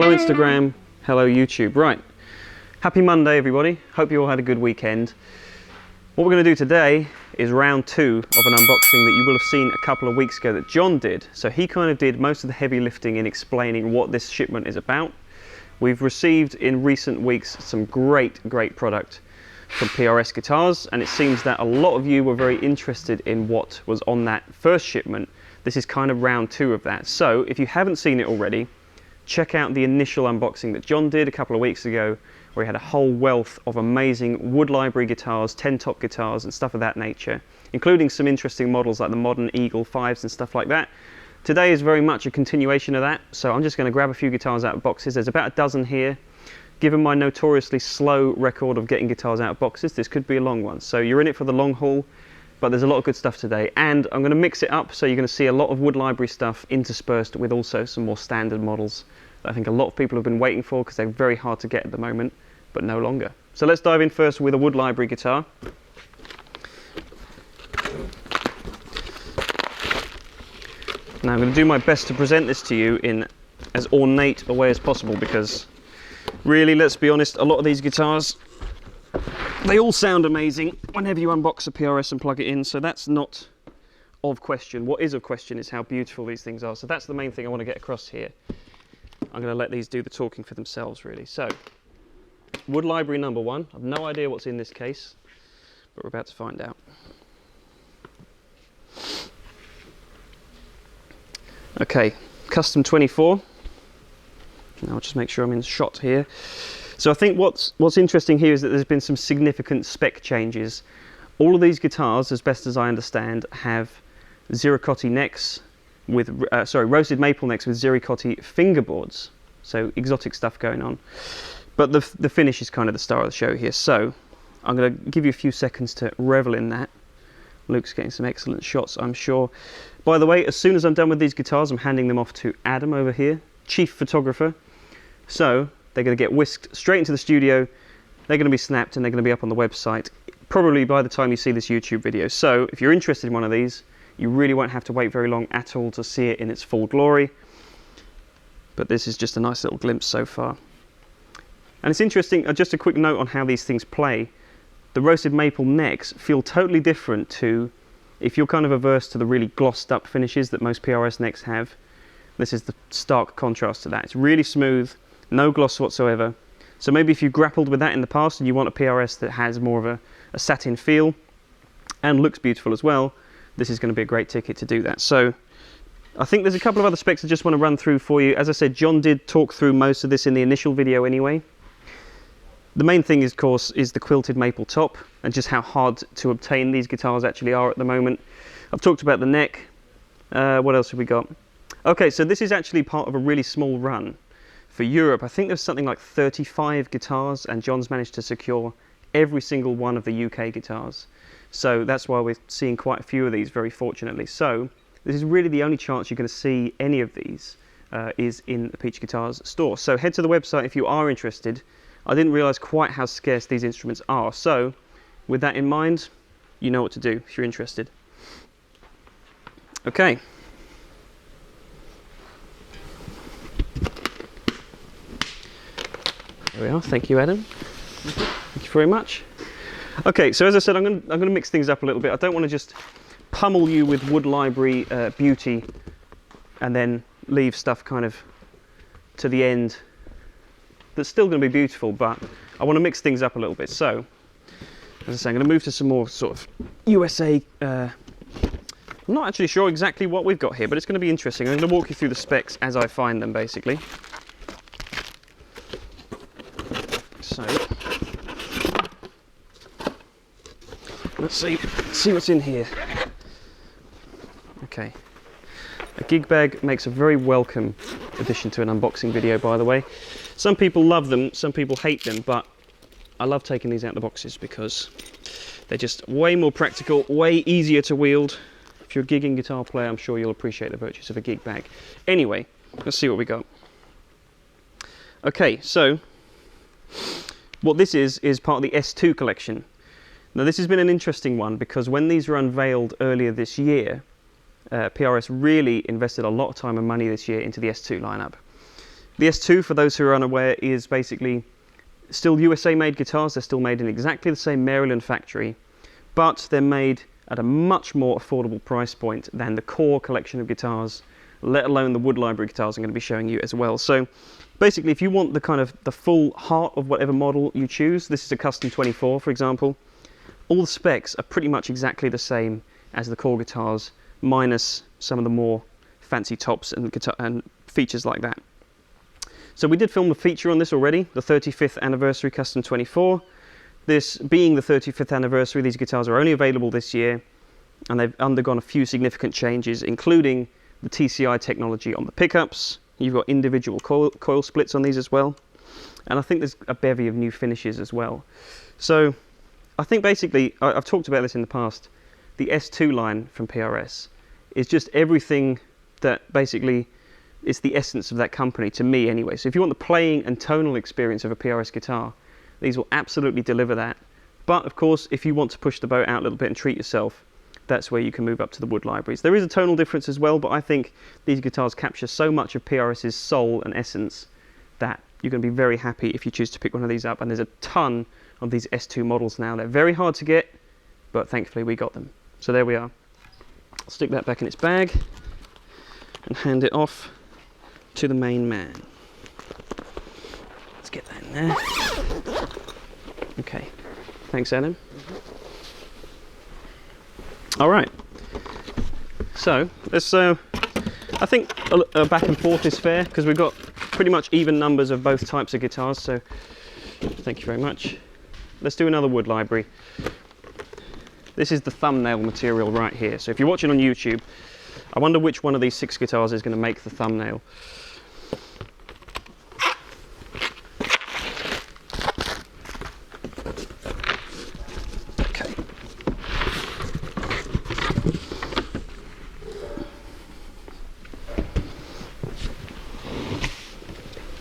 Hello Instagram, hello YouTube. Right, happy Monday everybody. Hope you all had a good weekend. What we're going to do today is round 2 of an unboxing that you will have seen a couple of weeks ago that John did. So he kind of did most of the heavy lifting in explaining what this shipment is about. We've received in recent weeks some great product from PRS guitars, and it seems that a lot of you were very interested in what was on that first shipment. This is kind of round 2 of that. So if you haven't seen it already, check out the initial unboxing that John did a couple of weeks ago, where he had a whole wealth of amazing wood library guitars, 10-top guitars and stuff of that nature, including some interesting models like the modern Eagle 5s and stuff like that. Today is very much a continuation of that, so I'm just going to grab a few guitars out of boxes. There's about a dozen here. Given my notoriously slow record of getting guitars out of boxes, this could be a long one. So you're in it for the long haul, but there's a lot of good stuff today. And I'm going to mix it up, so you're going to see a lot of wood library stuff interspersed with also some more standard models that I think a lot of people have been waiting for because they're very hard to get at the moment, but no longer. So let's dive in first with a wood library guitar. Now I'm going to do my best to present this to you in as ornate a way as possible, because really, let's be honest, a lot of these guitars, they all sound amazing whenever you unbox a PRS and plug it in, so that's not of question. What is of question is how beautiful these things are, so that's the main thing I want to get across here. I'm going to let these do the talking for themselves, really. So, wood library number 1. I've no idea what's in this case, but we're about to find out. Okay, custom 24. Now I'll just make sure I'm in shot here. So I think what's interesting here is that there's been some significant spec changes. All of these guitars, as best as I understand, have Ziricote necks with roasted maple necks with Ziricote fingerboards. So exotic stuff going on. But the finish is kind of the star of the show here. So I'm going to give you a few seconds to revel in that. Luke's getting some excellent shots, I'm sure. By the way, as soon as I'm done with these guitars, I'm handing them off to Adam over here, chief photographer. So they're going to get whisked straight into the studio, they're going to be snapped, and they're going to be up on the website probably by the time you see this YouTube video. So if you're interested in one of these, you really won't have to wait very long at all to see it in its full glory. But this is just a nice little glimpse so far. And it's interesting, just a quick note on how these things play. The roasted maple necks feel totally different to, if you're kind of averse to the really glossed up finishes that most PRS necks have, this is the stark contrast to that. It's really smooth, no gloss whatsoever. So maybe if you grappled with that in the past and you want a PRS that has more of a satin feel and looks beautiful as well, this is going to be a great ticket to do that. So I think there's a couple of other specs I just want to run through for you. As I said, John did talk through most of this in the initial video anyway. The main thing, of course, is the quilted maple top and just how hard to obtain these guitars actually are at the moment. I've talked about the neck. What else have we got? Okay, so this is actually part of a really small run for Europe. I think there's something like 35 guitars, and John's managed to secure every single one of the UK guitars. So that's why we're seeing quite a few of these, very fortunately. So this is really the only chance you're going to see any of these is in the Peach Guitars store. So head to the website if you are interested. I didn't realise quite how scarce these instruments are. So with that in mind, you know what to do if you're interested. Okay. There we are. Thank you, Adam. Thank you very much. Okay, so as I said, I'm going to mix things up a little bit. I don't want to just pummel you with wood library beauty and then leave stuff kind of to the end that's still going to be beautiful, but I want to mix things up a little bit. So, as I say, I'm going to move to some more sort of USA. I'm not actually sure exactly what we've got here, but it's going to be interesting. I'm going to walk you through the specs as I find them, basically. So, let's see what's in here. Okay, a gig bag makes a very welcome addition to an unboxing video, by the way. Some people love them, some people hate them, but I love taking these out of the boxes because they're just way more practical, way easier to wield. If you're a gigging guitar player, I'm sure you'll appreciate the virtues of a gig bag. Anyway, let's see what we got. Okay, so what this is part of the S2 collection. Now this has been an interesting one because when these were unveiled earlier this year, PRS really invested a lot of time and money this year into the S2 lineup. The S2, for those who are unaware, is basically still USA made guitars. They're still made in exactly the same Maryland factory, but they're made at a much more affordable price point than the core collection of guitars, let alone the wood library guitars I'm going to be showing you as well. So basically, if you want the kind of the full heart of whatever model you choose, this is a custom 24, for example, all the specs are pretty much exactly the same as the core guitars, minus some of the more fancy tops and guitar and features like that. So we did film a feature on this already, the 35th anniversary custom 24. This being the 35th anniversary, these guitars are only available this year, and they've undergone a few significant changes, including the TCI technology on the pickups. You've got individual coil splits on these as well, and I think there's a bevy of new finishes as well. So I think basically, I've talked about this in the past, the S2 line from PRS is just everything that basically is the essence of that company, to me anyway. So if you want the playing and tonal experience of a PRS guitar, these will absolutely deliver that. But of course, if you want to push the boat out a little bit and treat yourself, that's where you can move up to the wood libraries. There is a tonal difference as well, but I think these guitars capture so much of PRS's soul and essence that you're going to be very happy if you choose to pick one of these up. And there's a ton of these S2 models now. They're very hard to get, but thankfully we got them. So there we are. I'll stick that back in its bag and hand it off to the main man. Let's get that in there. Okay, thanks Adam. All right, so let's, I think a back and forth is fair because we've got pretty much even numbers of both types of guitars, so thank you very much. Let's do another wood library. This is the thumbnail material right here, so if you're watching on YouTube, I wonder which one of these 6 guitars is going to make the thumbnail. Okay.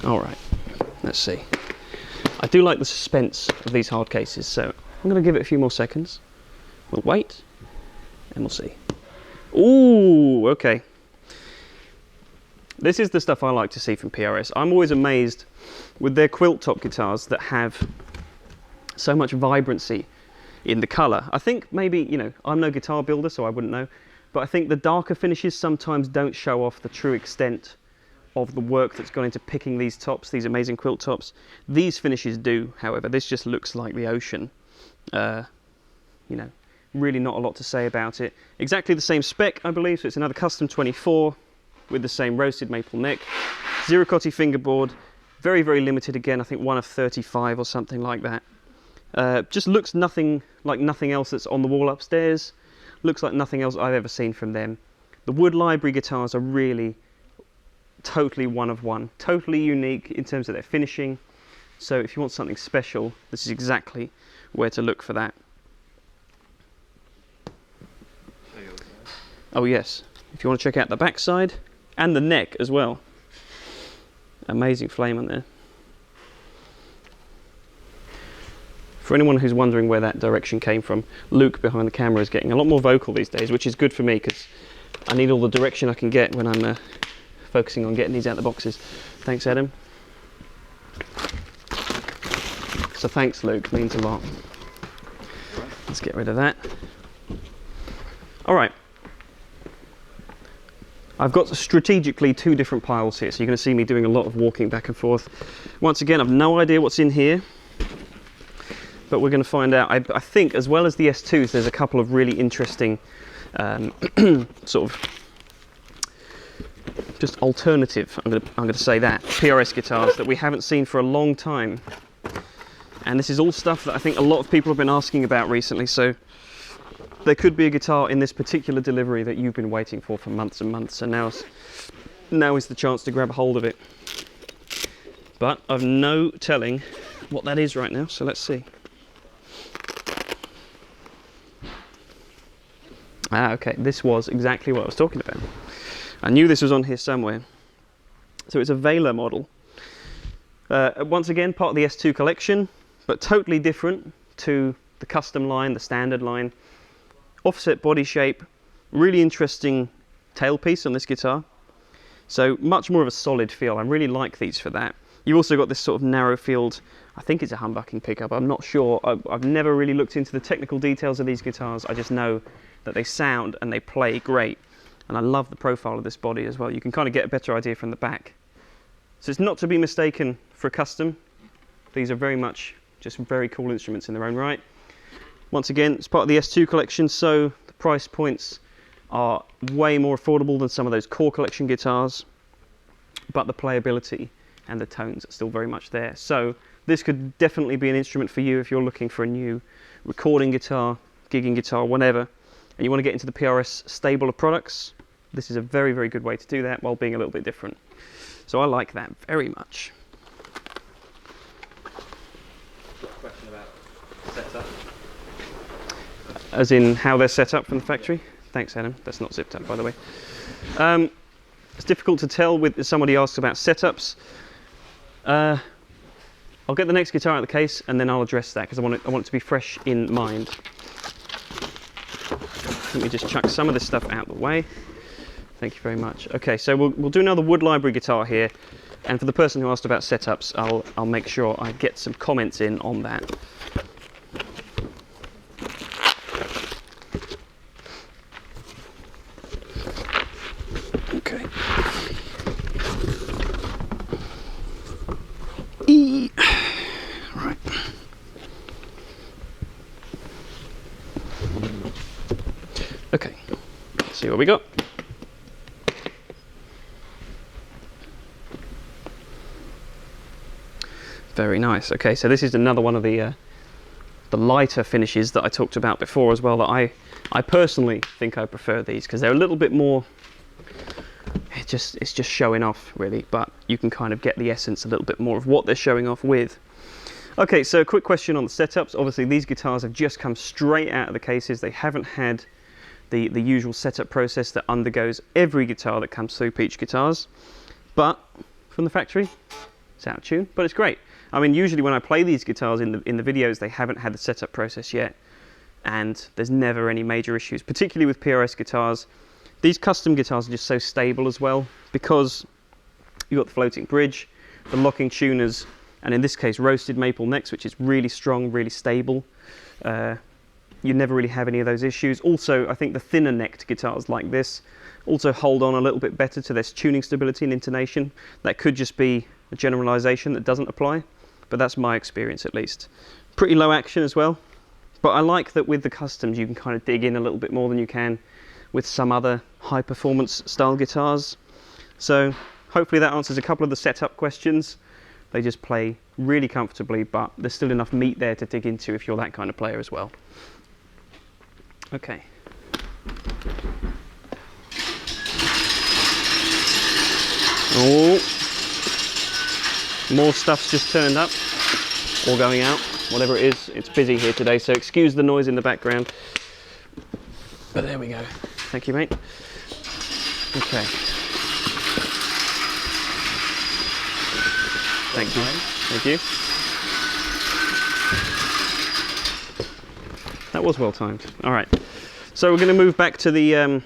All right, let's see. I do like the suspense of these hard cases, so I'm going to give it a few more seconds. We'll wait, and we'll see. Ooh, okay. This is the stuff I like to see from PRS. I'm always amazed with their quilt top guitars that have so much vibrancy in the colour. I think maybe, you know, I'm no guitar builder, so I wouldn't know, but I think the darker finishes sometimes don't show off the true extent of the work that's gone into picking these tops, these amazing quilt tops. These finishes do, however. This just looks like the ocean. You know, really not a lot to say about it. Exactly the same spec, I believe, so it's another custom 24 with the same roasted maple neck. Zero-cotty fingerboard, very, very limited again, I think 1 of 35 or something like that. Just looks nothing like nothing else that's on the wall upstairs. Looks like nothing else I've ever seen from them. The wood library guitars are really totally one of one, totally unique in terms of their finishing. So if you want something special, this is exactly where to look for that. Oh yes, if you want to check out the backside and the neck as well. Amazing flame on there. For anyone who's wondering where that direction came from, Luke behind the camera is getting a lot more vocal these days, which is good for me because I need all the direction I can get when I'm focusing on getting these out of the boxes. Thanks, Adam. So thanks, Luke, means a lot. Let's get rid of that. All right. I've got strategically 2 different piles here, so you're going to see me doing a lot of walking back and forth. Once again, I've no idea what's in here, but we're going to find out. I think, as well as the S2s, there's a couple of really interesting sort of just alternative, I'm going to say that, PRS guitars that we haven't seen for a long time. And this is all stuff that I think a lot of people have been asking about recently, so there could be a guitar in this particular delivery that you've been waiting for months and months, and now is the chance to grab a hold of it. But I've no telling what that is right now, so let's see. Ah, okay, this was exactly what I was talking about. I knew this was on here somewhere. So it's a Vela model. Once again, part of the S2 collection, but totally different to the custom line, the standard line. Offset body shape, really interesting tailpiece on this guitar. So much more of a solid feel. I really like these for that. You've also got this sort of narrow field, I think it's a humbucking pickup, I'm not sure. I've never really looked into the technical details of these guitars. I just know that they sound and they play great. And I love the profile of this body as well. You can kind of get a better idea from the back. So it's not to be mistaken for a custom. These are very much just very cool instruments in their own right. Once again, it's part of the S2 collection, so the price points are way more affordable than some of those core collection guitars, but the playability and the tones are still very much there. So this could definitely be an instrument for you if you're looking for a new recording guitar, gigging guitar, whatever, and you want to get into the PRS stable of products. This is a very, very good way to do that while being a little bit different. So I like that very much. Question about setup? As in how they're set up from the factory? Thanks, Adam. That's not zipped up, by the way. It's difficult to tell with somebody asks about setups. I'll get the next guitar out of the case and then I'll address that because I want it to be fresh in mind. Let me just chuck some of this stuff out of the way. Thank you very much. Okay, so we'll do another wood library guitar here, and for the person who asked about setups, I'll make sure I get some comments in on that. Okay. Right. Okay. Let's see what we got. Very nice. Okay, so this is another one of the lighter finishes that I talked about before as well, that I personally think I prefer these because they're a little bit more, it's just showing off really, but you can kind of get the essence a little bit more of what they're showing off with. Okay, so a quick question on the setups. Obviously these guitars have just come straight out of the cases. They haven't had the usual setup process that undergoes every guitar that comes through Peach Guitars, but from the factory it's out of tune, but it's great. I mean, usually when I play these guitars in the videos, they haven't had the setup process yet, and there's never any major issues, particularly with PRS guitars. These custom guitars are just so stable as well, because you've got the floating bridge, the locking tuners, and in this case roasted maple necks, which is really strong, really stable. You never really have any of those issues. Also, I think the thinner necked guitars like this also hold on a little bit better to this tuning stability and intonation. That could just be a generalization that doesn't apply, but that's my experience at least. Pretty low action as well, but I like that with the customs you can kind of dig in a little bit more than you can with some other high performance style guitars. So hopefully that answers a couple of the setup questions. They just play really comfortably, but there's still enough meat there to dig into if you're that kind of player as well. Okay. Oh, more stuff's just turned up, or going out, whatever it is. It's busy here today, so excuse the noise in the background. But there we go. Thank you, mate. Okay. Thank you. Thank you. That was well timed. All right. So we're going to move back to the, I don't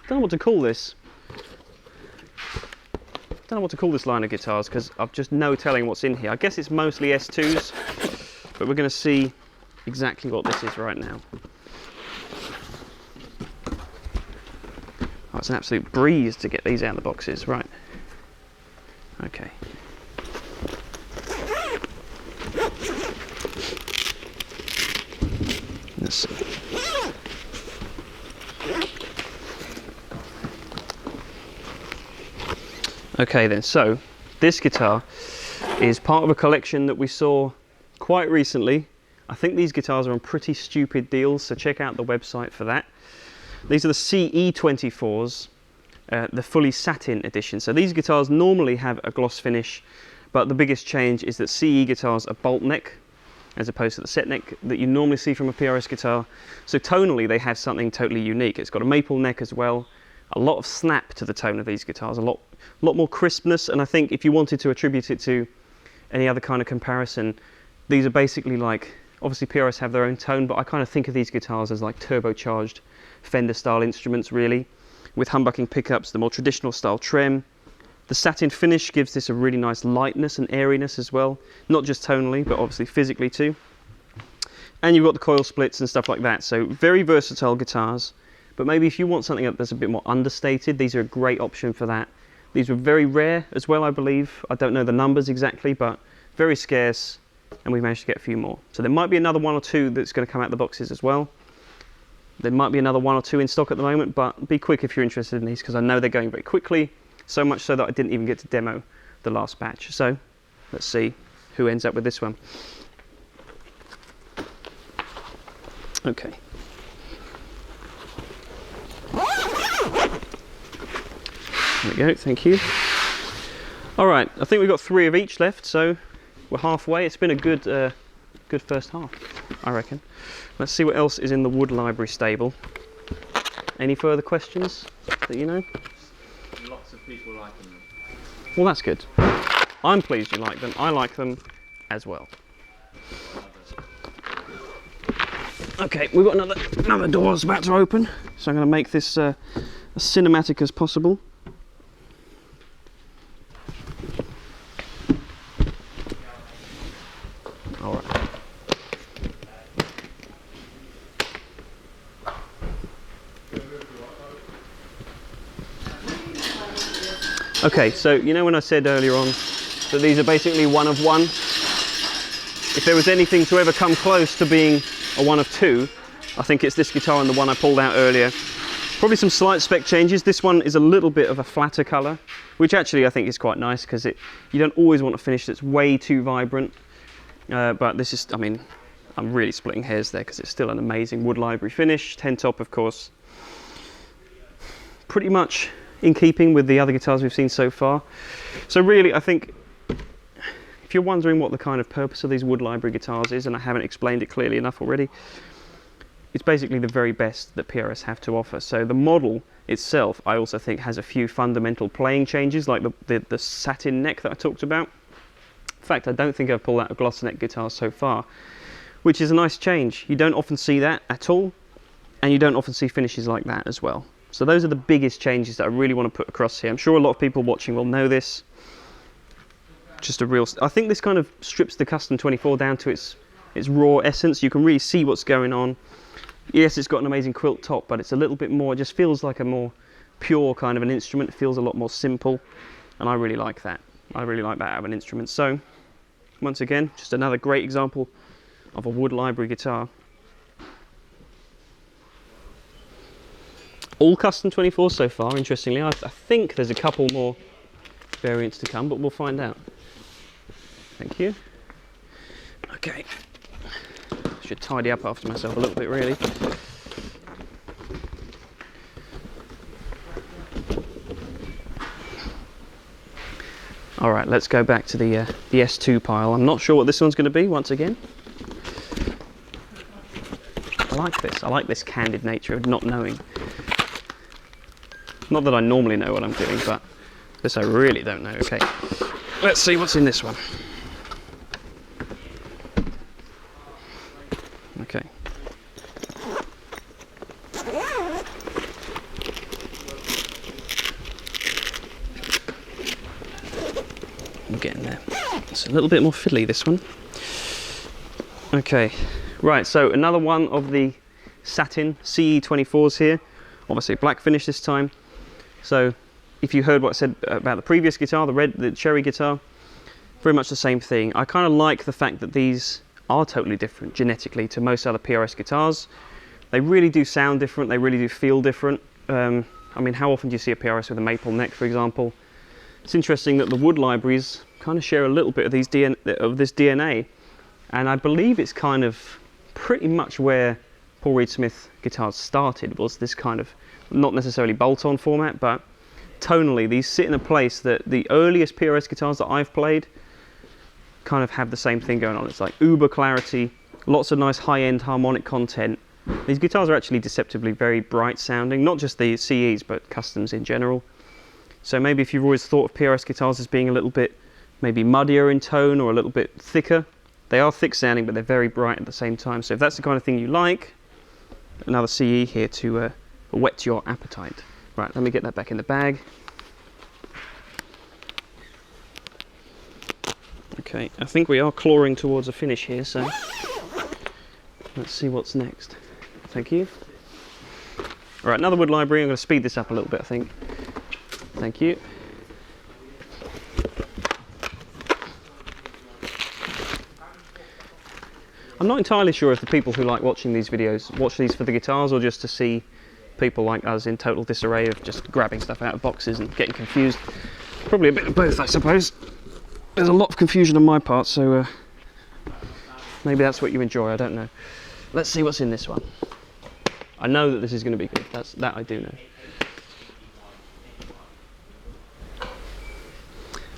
know what to call this. I don't know what to call this line of guitars because I've just no telling what's in here. I guess it's mostly S2s, but we're going to see exactly what this is right now. Oh, it's an absolute breeze to get these out of the boxes. Right. Okay. Let's see. Okay then, so this guitar is part of a collection that we saw quite recently. I think these guitars are on pretty stupid deals, so check out the website for that. These are the CE24s, the fully satin edition. So these guitars normally have a gloss finish, but the biggest change is that CE guitars are bolt neck as opposed to the set neck that you normally see from a PRS guitar. So tonally they have something totally unique. It's got a maple neck as well, a lot of snap to the tone of these guitars, a lot more crispness, and I think if you wanted to attribute it to any other kind of comparison, these are basically like, obviously PRS have their own tone, but I kind of think of these guitars as like turbocharged Fender style instruments really, with humbucking pickups, the more traditional style trem, The satin finish gives this a really nice lightness and airiness as well, not just tonally, but obviously physically too. And you've got the coil splits and stuff like that, so very versatile guitars. But maybe if you want something that's a bit more understated, these are a great option for that. These were very rare as well, I believe. I don't know the numbers exactly, but very scarce, and we managed to get a few more. So there might be another one or two that's going to come out of the boxes as well. There might be another one or two in stock at the moment, but be quick if you're interested in these, because I know they're going very quickly, so much so that I didn't even get to demo the last batch. So let's see who ends up with this one. Okay. There we go, thank you. All right, I think we've got 3 of each left, so we're halfway. It's been a good first half, I reckon. Let's see what else is in the wood library stable. Any further questions that you know? Lots of people liking them. Well, that's good. I'm pleased you like them. I like them as well. Okay, we've got another door that's about to open, so I'm going to make this as cinematic as possible. All right. Okay, so you know when I said earlier on that these are basically one of one? If there was anything to ever come close to being a one of two, I think it's this guitar and the one I pulled out earlier. Probably some slight spec changes. This one is a little bit of a flatter colour, which actually I think is quite nice, because you don't always want a finish that's way too vibrant. But this is, I mean, I'm really splitting hairs there, because it's still an amazing wood library finish. 10 top, of course. Pretty much in keeping with the other guitars we've seen so far. So really, I think if you're wondering what the kind of purpose of these wood library guitars is, and I haven't explained it clearly enough already, it's basically the very best that PRS have to offer. So the model itself, I also think, has a few fundamental playing changes, like the satin neck that I talked about. In fact, I don't think I've pulled out a gloss neck guitar so far, which is a nice change. You don't often see that at all, and you don't often see finishes like that as well. So those are the biggest changes that I really want to put across here. I'm sure a lot of people watching will know this. Just a real, I think this kind of strips the Custom 24 down to its raw essence. You can really see what's going on. Yes, it's got an amazing quilt top, but it's a little bit more, it just feels like a more pure kind of an instrument. It feels a lot more simple, and I really like that. I really like that out of an instrument. So, once again, just another great example of a wood library guitar. All Custom 24 so far, interestingly. I think there's a couple more variants to come, but we'll find out. Thank you. Okay. Should tidy up after myself a little bit, really. All right, let's go back to the S2 pile. I'm not sure what this one's going to be, once again. I like this. I like this candid nature of not knowing. Not that I normally know what I'm doing, but this I really don't know. Okay, let's see what's in this one. Okay. I'm getting there. It's a little bit more fiddly, this one. Okay, right, so another one of the Satin CE24s here. Obviously black finish this time. So if you heard what I said about the previous guitar, the cherry guitar, very much the same thing. I kind of like the fact that these are totally different genetically to most other PRS guitars. They really do sound different, they really do feel different. I mean, how often do you see a PRS with a maple neck, for example? It's interesting that the wood libraries kind of share a little bit of this DNA, and I believe it's kind of pretty much where Paul Reed Smith guitars started, was this kind of, not necessarily bolt-on format, but tonally these sit in a place that the earliest PRS guitars that I've played kind of have the same thing going on. It's like uber clarity, lots of nice high-end harmonic content. These guitars are actually deceptively very bright sounding, not just the CEs, but customs in general. So maybe if you've always thought of PRS guitars as being a little bit maybe muddier in tone or a little bit thicker, they are thick sounding, but they're very bright at the same time. So if that's the kind of thing you like, another CE here to whet your appetite. Right, let me get that back in the bag. Okay, I think we are clawing towards a finish here, so let's see what's next. Thank you. All right, another wood library. I'm going to speed this up a little bit, I think. Thank you. I'm not entirely sure if the people who like watching these videos watch these for the guitars or just to see people like us in total disarray of just grabbing stuff out of boxes and getting confused. Probably a bit of both, I suppose. There's a lot of confusion on my part, so maybe that's what you enjoy, I don't know. Let's see what's in this one. I know that this is going to be good, that I do know.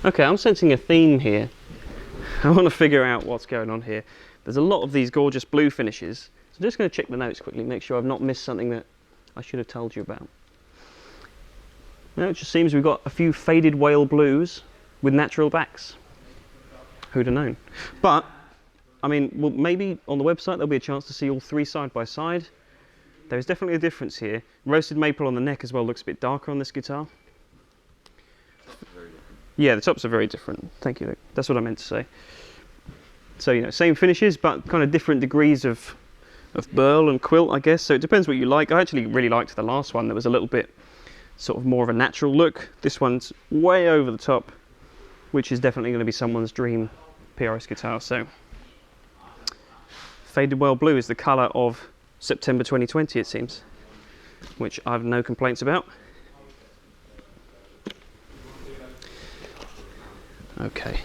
Okay, I'm sensing a theme here. I want to figure out what's going on here. There's a lot of these gorgeous blue finishes, so I'm just going to check the notes quickly, make sure I've not missed something that I should have told you about. Now it just seems we've got a few faded whale blues with natural backs. Who'd have known? But, I mean, well, maybe on the website there'll be a chance to see all three side by side. There's definitely a difference here. Roasted maple on the neck as well looks a bit darker on this guitar. Yeah, the tops are very different. Thank you, Luke. That's what I meant to say. So, you know, same finishes, but kind of different degrees of burl and quilt, I guess. So it depends what you like. I actually really liked the last one. That was a little bit sort of more of a natural look. This one's way over the top, which is definitely going to be someone's dream PRS guitar. So, faded whale blue is the colour of September 2020, it seems, which I have no complaints about. Okay.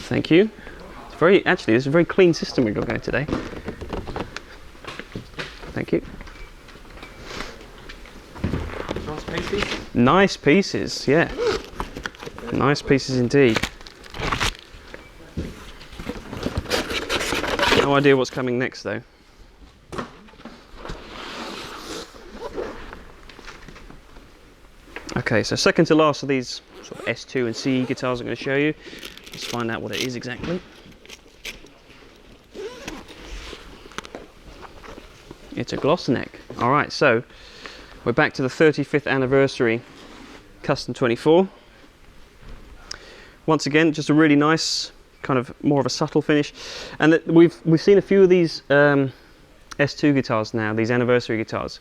Thank you. It's very, actually, this is a very clean system we've got going today. Thank you. Nice pieces. Nice pieces, yeah. Nice pieces indeed. No idea what's coming next though. Okay, so second to last of these sort of S2 and CE guitars I'm going to show you. Let's find out what it is exactly. It's a gloss neck. Alright, so we're back to the 35th anniversary Custom 24. Once again, just a really nice, kind of more of a subtle finish. And we've seen a few of these S2 guitars now, these anniversary guitars.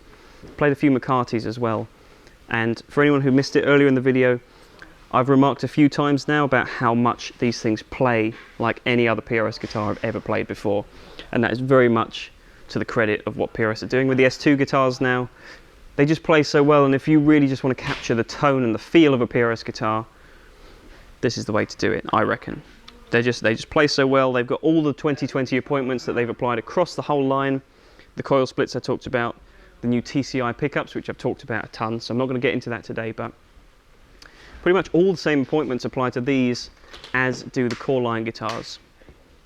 Played a few McCartys as well. And for anyone who missed it earlier in the video, I've remarked a few times now about how much these things play like any other PRS guitar I've ever played before. And that is very much to the credit of what PRS are doing with the S2 guitars now. They just play so well, and if you really just want to capture the tone and the feel of a PRS guitar, this is the way to do it, I reckon. They just play so well. They've got all the 2020 appointments that they've applied across the whole line. The coil splits I talked about, the new TCI pickups, which I've talked about a ton, so I'm not going to get into that today, but pretty much all the same appointments apply to these as do the core line guitars.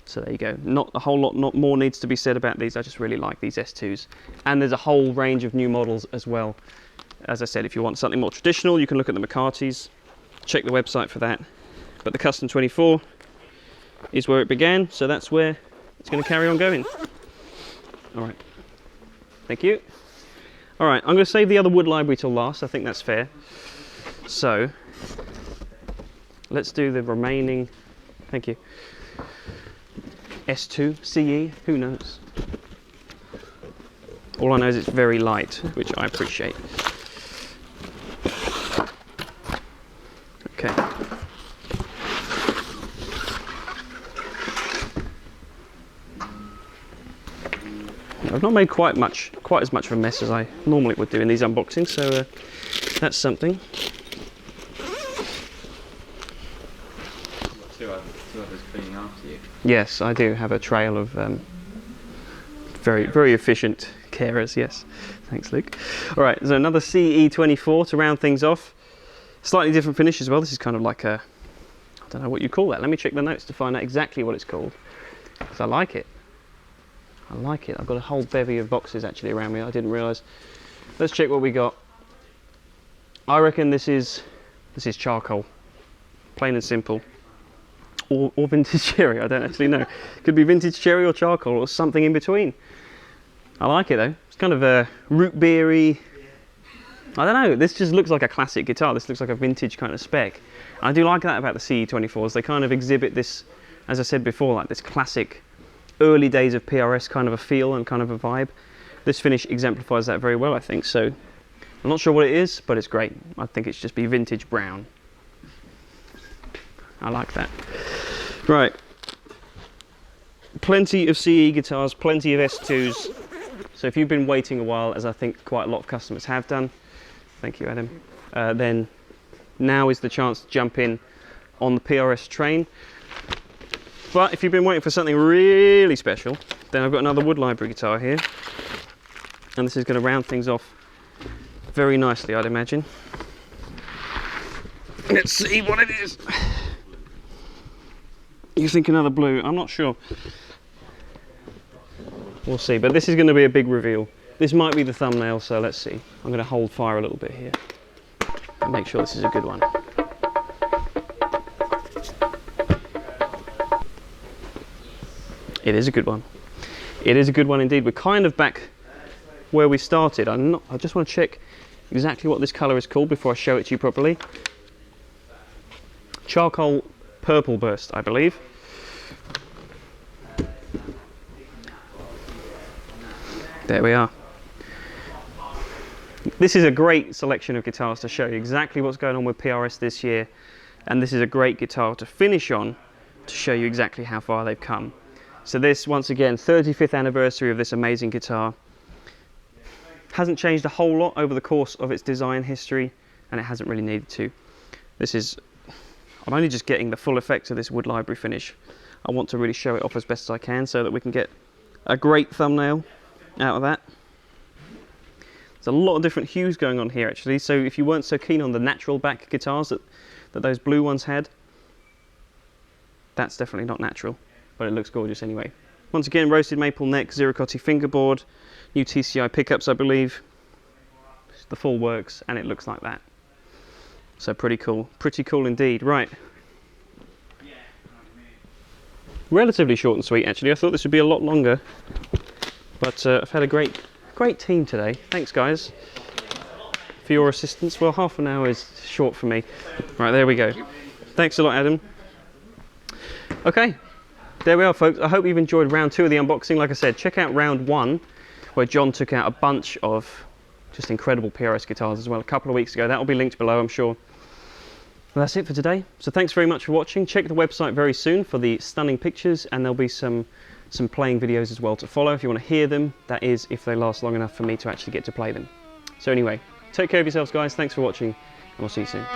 So there you go. Not a whole lot, not more needs to be said about these. I just really like these S2s. And there's a whole range of new models as well. As I said, if you want something more traditional, you can look at the McCartys. Check the website for that. But the Custom 24 is where it began, so that's where it's going to carry on going. All right. Thank you. All right, I'm going to save the other wood library till last. I think that's fair. So let's do the remaining. Thank you. S2, CE, who knows? All I know is it's very light, which I appreciate. Okay. I've not made quite as much of a mess as I normally would do in these unboxings, so that's something. Two others cleaning after you. Yes, I do have a trail of very efficient carers, yes. Thanks, Luke. All right, so another CE24 to round things off. Slightly different finish as well. This is kind of like a, I don't know what you call that. Let me check the notes to find out exactly what it's called, because I like it. I like it. I've got a whole bevy of boxes actually around me. I didn't realise. Let's check what we got. I reckon this is charcoal, plain and simple, or vintage cherry. I don't actually know. Could be vintage cherry or charcoal or something in between. I like it though. It's kind of a root beery, I don't know, this just looks like a classic guitar. This looks like a vintage kind of spec. And I do like that about the CE24s. They kind of exhibit this, as I said before, like this classic early days of PRS kind of a feel and kind of a vibe. This finish exemplifies that very well, I think. So I'm not sure what it is, but it's great. I think it's just be vintage brown. I like that. Right. Plenty of CE guitars, plenty of S2s. So if you've been waiting a while, as I think quite a lot of customers have done, thank you, Adam, then now is the chance to jump in on the PRS train. But if you've been waiting for something really special, then I've got another wood library guitar here. And this is going to round things off very nicely, I'd imagine. Let's see what it is. You think another blue? I'm not sure. We'll see, but this is going to be a big reveal. This might be the thumbnail, so let's see. I'm going to hold fire a little bit here and make sure this is a good one. It is a good one. It is a good one indeed. We're kind of back where we started. I just want to check exactly what this colour is called before I show it to you properly. Charcoal Purple Burst, I believe. There we are. This is a great selection of guitars to show you exactly what's going on with PRS this year, and this is a great guitar to finish on to show you exactly how far they've come. So this, once again, 35th anniversary of this amazing guitar. Hasn't changed a whole lot over the course of its design history, and it hasn't really needed to. I'm only just getting the full effect of this wood library finish. I want to really show it off as best as I can so that we can get a great thumbnail out of that. There's a lot of different hues going on here actually, so if you weren't so keen on the natural back guitars that those blue ones had, that's definitely not natural, but it looks gorgeous anyway. Once again, roasted maple neck, Ziricotti fingerboard, new TCI pickups I believe, the full works, and it looks like that. So pretty cool indeed. Right. Relatively short and sweet actually. I thought this would be a lot longer, but I've had a great team today. Thanks guys for your assistance. Well, half an hour is short for me. Right, there we go. Thanks a lot, Adam. Okay, there we are folks. I hope you've enjoyed round 2 of the unboxing. Like I said, check out round 1 where John took out a bunch of just incredible PRS guitars as well a couple of weeks ago. That will be linked below, I'm sure. Well, that's it for today. So thanks very much for watching. Check the website very soon for the stunning pictures, and there'll be some playing videos as well to follow if you want to hear them. That is, if they last long enough for me to actually get to play them. So anyway, take care of yourselves guys. Thanks for watching, and we'll see you soon.